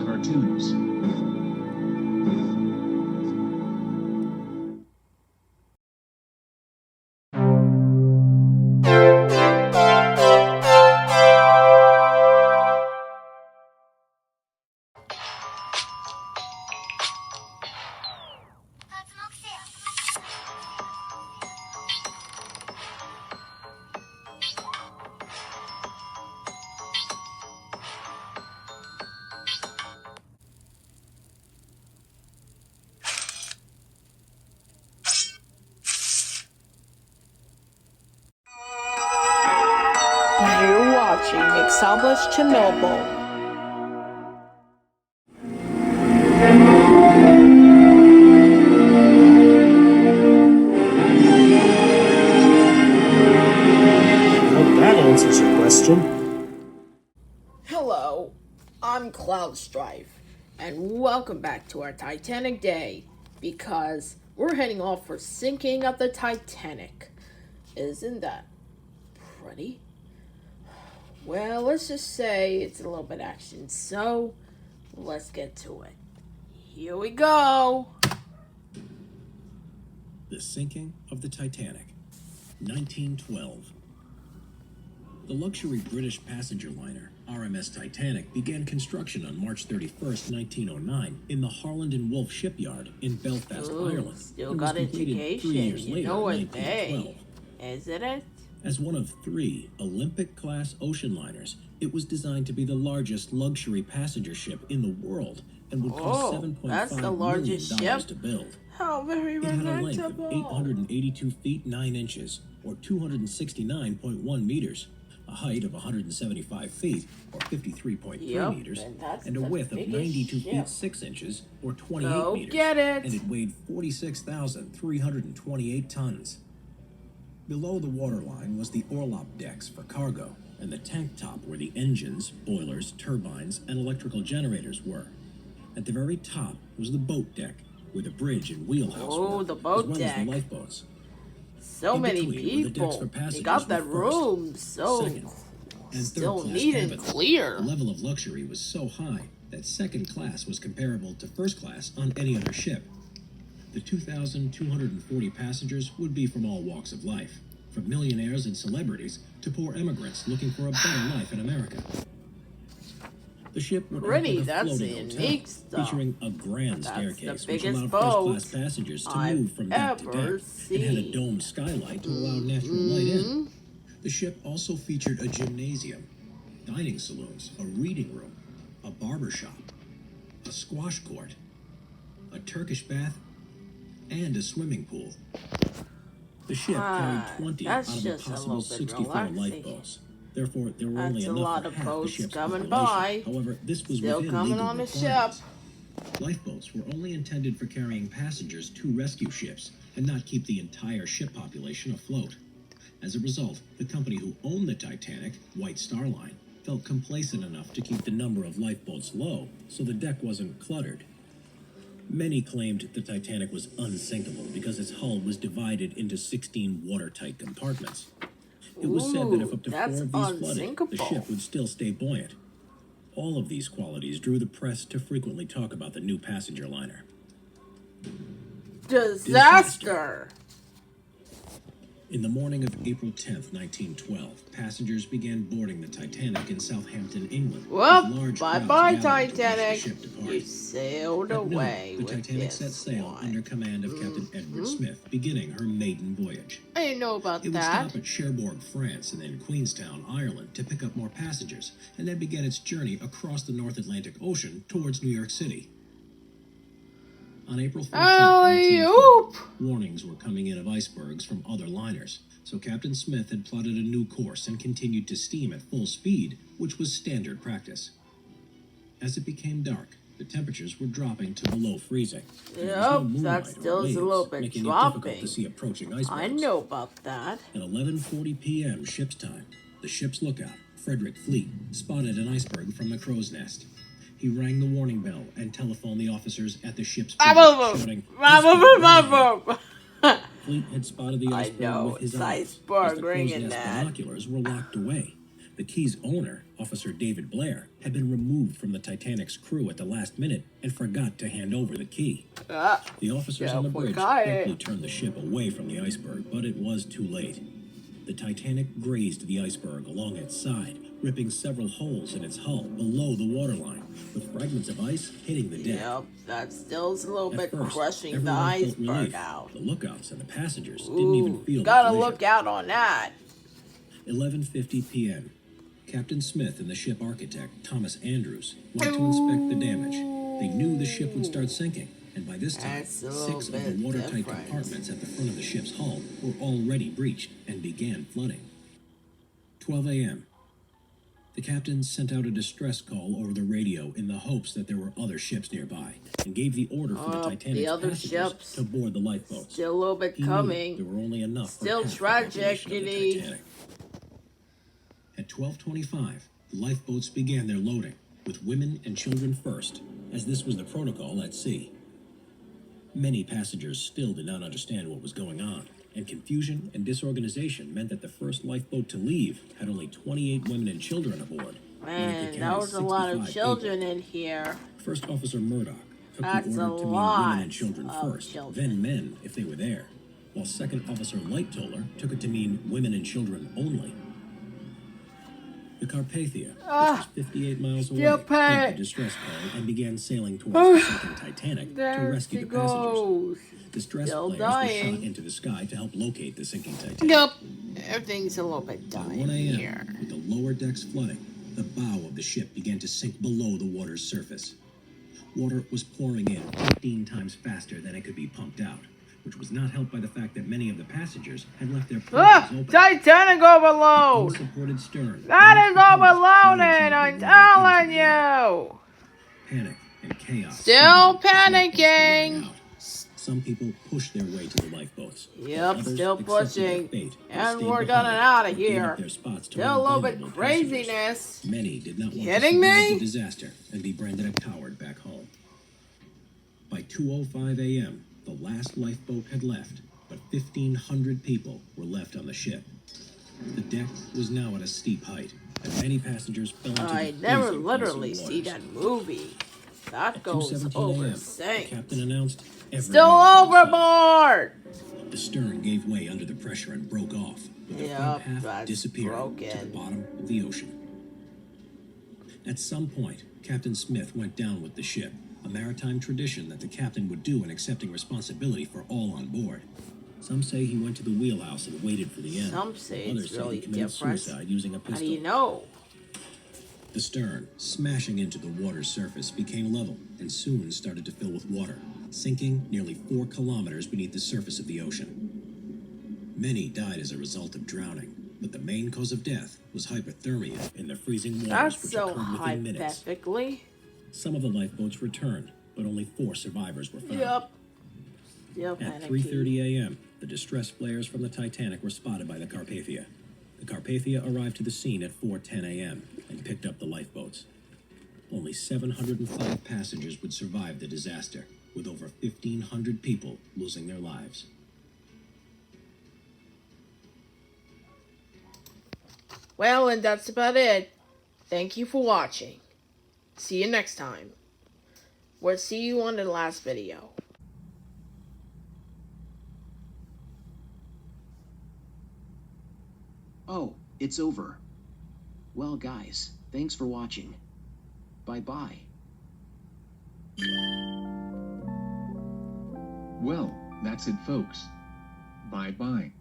Cartoons. You're watching Established Chernobyl. Hope that answers your question. Hello, I'm Strife, and welcome back to our Titanic day, because we're heading off for sinking of the Titanic. Isn't that pretty? Well, let's just say it's a little bit action, so let's get to it. Here we go! The sinking of the Titanic, 1912. The luxury British passenger liner RMS Titanic began construction on March 31st, 1909 in the Harland and Wolff shipyard in Belfast, Ireland. Still and got was completed education, 3 years you later know in it, hey. 1912. Isn't it? As one of 3 Olympic-class ocean liners, it was designed to be the largest luxury passenger ship in the world and would cost that's the $7.5 largest million ship? to build. How very It had a length of respectable. 882 feet 9 inches, or 269.1 meters, a height of 175 feet, or 53.3 meters, and that's and a the width of biggest 92 ship. feet 6 inches, or 28 Go meters. get it! And it weighed 46,328 tons. Below the waterline was the orlop decks for cargo, and the tank top where the engines, boilers, turbines, and electrical generators were. At the very top was the boat deck, where the bridge and wheelhouse were, the boat as well deck. as the lifeboats. So In many between were the decks for people. They passengers got that with first, room so second, and still third-class neat and cabins. clear. The level of luxury was so high that second class was comparable to first class on any other ship. The 2,240 passengers would be from all walks of life, from millionaires and celebrities to poor immigrants looking for a better life in America. The ship would Pretty, operate a that's floating the hotel, unique stuff. featuring a grand That's staircase the which biggest allowed boat first-class passengers to I've move from deck to ever deck, and had a seen. domed skylight to allow natural light in. The ship also featured a gymnasium, dining saloons, a reading room, a barber shop, a squash court, a Turkish bath, and a swimming pool. The ship carried 20 out that's of a just a possible little bit 64 relaxing. lifeboats. Therefore, there were only That's a enough lot for of half the boats ship's coming population. by. However, this was Still within coming legal on the ship. requirements. Lifeboats were only intended for carrying passengers to rescue ships and not keep the entire ship population afloat. As a result, the company who owned the Titanic, White Star Line, felt complacent enough to keep the number of lifeboats low so the deck wasn't cluttered. Many claimed the Titanic was unsinkable because its hull was divided into 16 watertight compartments. It was said that if up to 4 that's of these flooded, the unsinkable. ship would still stay buoyant. All of these qualities drew the press to frequently talk about the new passenger liner. Disaster! In the morning of April 10th, 1912, passengers began boarding the Titanic in Southampton, England. Well, with large bye-bye, crowds gathering to watch the Titanic. ship depart. You sailed At away noon, the with Titanic this set sail one. under command of Captain Edward Smith, beginning her maiden voyage. I didn't know about It would that. stop at Cherbourg, France, and then Queenstown, Ireland, to pick up more passengers, and then began its journey across the North Atlantic Ocean towards New York City. On April 14th, Alley-oop! 1912, warnings were coming in of icebergs from other liners, so Captain Smith had plotted a new course and continued to steam at full speed, which was standard practice. As it became dark, the temperatures were dropping to below freezing. and there was no Yep, moonlight that or still is a little waves, bit making it dropping. difficult to see approaching icebergs. I know about that. At 11:40 p.m. ship's time, the ship's lookout, Frederick Fleet, spotted an iceberg from the crow's nest. He rang the warning bell and telephoned the officers at the ship's poop, shouting, "Iceberg, right ahead." fleet had spotted the I iceberg know, with his it's eyes, iceberg as the ring crow's in nest that. binoculars were locked away. The key's owner, Officer David Blair, had been removed from the Titanic's crew at the last minute and forgot to hand over the key. The officers on the bridge quickly turned the ship away from the iceberg, but it was too late. The Titanic grazed the iceberg along its side, ripping several holes in its hull below the waterline, with fragments of ice hitting the deck. Yep, that still's a little bit First, crushing the everyone felt iceberg relief. out. The lookouts and the passengers didn't even feel the Gotta collision. look out on that. 11:50 p.m. Captain Smith and the ship architect, Thomas Andrews, went to inspect the damage. They knew the ship would start sinking, and by this time, That's a 6 of little the bit watertight different. compartments at the front of the ship's hull were already breached and began flooding. 12 a.m. The captain sent out a distress call over the radio in the hopes that there were other ships nearby, and gave the order for the Titanic's other passengers ships. to board the lifeboats. Still a little bit He knew coming. there were only enough Still for half the population of the tragedy. Titanic. At 12:25, the lifeboats began their loading, with women and children first, as this was the protocol at sea. Many passengers still did not understand what was going on, and confusion and disorganization meant that the first lifeboat to leave had only 28 women and children aboard. Man, that was a lot of children in here. First Officer Murdoch took That's the a order to mean lot women and children of first, children. then men if they were there, while Second Officer Lightoller took it to mean women and children only. The Carpathia, which was 58 miles away, heard the distress call and began sailing towards the sinking Titanic to rescue the passengers. Distress Still flares were shot dying. into the sky to help locate the sinking Titanic. Yep, everything's a little bit By dying 1 a.m., here. with the lower decks flooding, the bow of the ship began to sink below the water's surface. Water was pouring in 15 times faster than it could be pumped out, which was not helped by the fact that many of the passengers had left their portholes open. Titanic overload! Unsupported stern. That is overloaded, I'm telling you! Panic and chaos. Still panicking! Some people pushed their way to the lifeboats. Yep, Others still accepted their pushing. fate And stayed we're behind getting out of and gave here. up their spots to Still a little bit vulnerable passengers. craziness. Many did not want Kidding to survive me? the disaster and be branded a coward back home. By 2:05 a.m., the last lifeboat had left, but 1,500 people were left on the ship. The deck was now at a steep height, and many passengers fell into I the never freezing literally icy see waters. that movie. That At goes 2:17 over a.m., the sank. captain announced every Still lifeboat sank. overboard! The stern gave way under the pressure and broke off, with the front half that's disappearing to the broken. bottom of the ocean. At some point, Captain Smith went down with the ship, a maritime tradition that the captain would do in accepting responsibility for all on board. Some say he went to the wheelhouse and waited for the end. Some say Others it's say really he committed different. suicide using a How pistol. do you know? The stern, smashing into the water's surface, became level and soon started to fill with water, sinking nearly 4 kilometers beneath the surface of the ocean. Many died as a result of drowning, but the main cause of death was hypothermia in the freezing waters, That's which so occurred within minutes. hypothetically. Some of the lifeboats returned, but only 4 survivors were found. Yep. Still At panicking. 3:30 a.m., the distress flares from the Titanic were spotted by the Carpathia. The Carpathia arrived to the scene at 4:10 a.m. and picked up the lifeboats. Only 705 passengers would survive the disaster, with over 1,500 people losing their lives. Well, and that's about it. Thank you for watching. See you next time. We'll see you on the last video. Oh, it's over. Well, guys, thanks for watching. Bye-bye. Well, that's it, folks. Bye-bye.